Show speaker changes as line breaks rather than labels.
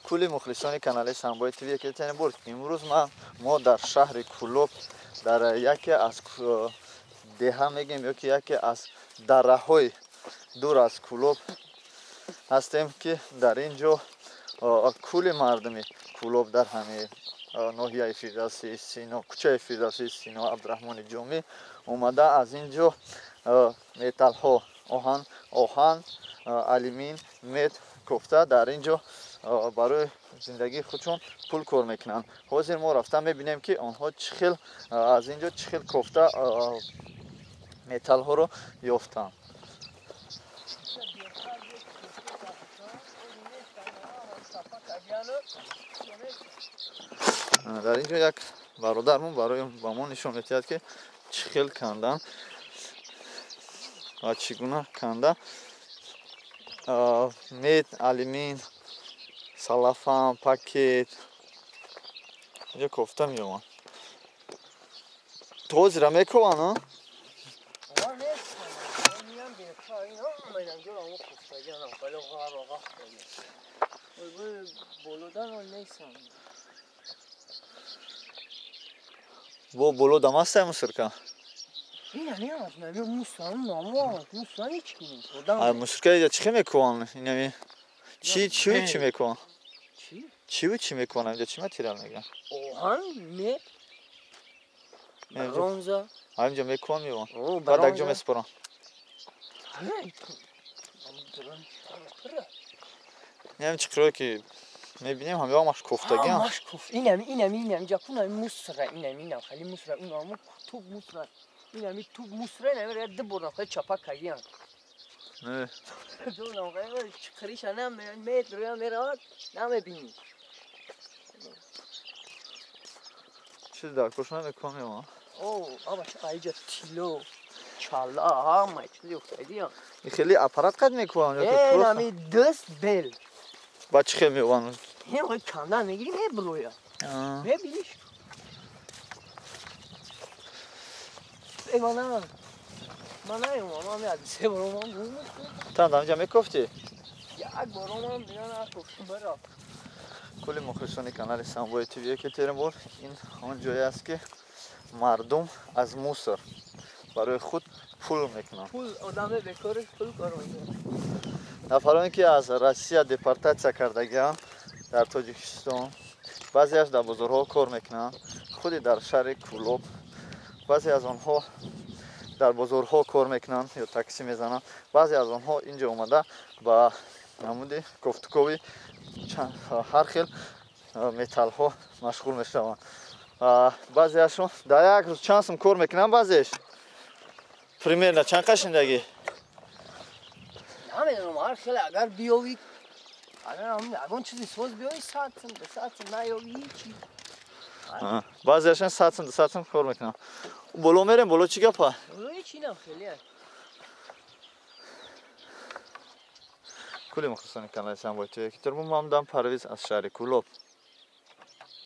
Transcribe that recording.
کلی مخلصان کانال سنبای تیوی که تن برد امروز ما در شهر کولوب در یکی از ده میگیم یکی از دره‌های دور از کولوب هستیم که در اینجا کلی مردمی کولوب در همه ناحیه فیردوسی سینا کوچه فیردوسی سینا عبدالرحمن جومی اومده از اینجا متال ها آهن آلومین مت کوفته در اینجا برای زندگی خودشون پول کار میکنن. حاضر ما رفتن میبینیم که آنها چخیل از اینجا چخیل کوفته متال ها رو یافتن. در اینجا یک برادرمون برای با ما نشون میدهد که چخیل کندن و چگونه کندن مت آلومین سلافان پاکت اینجا کوفته میوان تو زیرا میکوان ها bu bolu damas mı sırka?
Ne yapma bir musan ama musan hiç kim?
Ay musirka ya çıkı kovan yine çi mi kovan? Çi mi kovan amca çime tiral ne?
Ohan ne? Bronza.
Amca me kovan mı var? Badak cuma sporan. Ne çıkıyor ki? Ne bileyim hem yağmaş koftagi ha.
Maş koft. İnem Japona musra inem hali musra inamı tub musra. İnem tub musra ne ver de borna çapa kayan.
Ne?
Doğru galiba çıkarış anam metroya merak ne bini.
Çiz dar koşuna ne konuyor ha?
Oo ama ayrıca tilo çala ha maçlı yok ya.
Xeli aparat kad میکنن یا که
نمی دست بل
با چخه میوان
هم خود کندن میگیری نه بلویا ببینیش ایوانا من میاد سه بارمان
تام دام میکفتی
یک بارمان بیان گفتم برا
کلی مخلصان کانال سنبای تیوی که تیرم بود این همون جایی است که مردم از موسر برای خود پول میکنن.
پول آدم بیکارش پول کار میکنه.
نفرانی که از روسیه دپورتاسیا کردگیان در تاجیکستان بعضیش در بازارها کار میکنن خودی در شهر کولوب بعضی از آنها در بازارها کار میکنن یا تاکسی میزنن بعضی از آنها اینجا اومده با نمودی گفتگوی هر خیل متال ها مشغول میشوند بعضیشون در یک روز چند سم کار میکنن بعضیش примерно چند قشندگی
نمیدونم هر خیلی اگر بیایی اگر چیزی سوز بیایی ساعتم به ساعتم نیایی هیچی
بعضیشون ساعتم کار میکنن بلو میریم بلو چی گپا
بلو هیچی نم خیلی
کلی مخلصان کانال سنبای تیوی که ترمون ما هم دام پرویز از شهر کولوب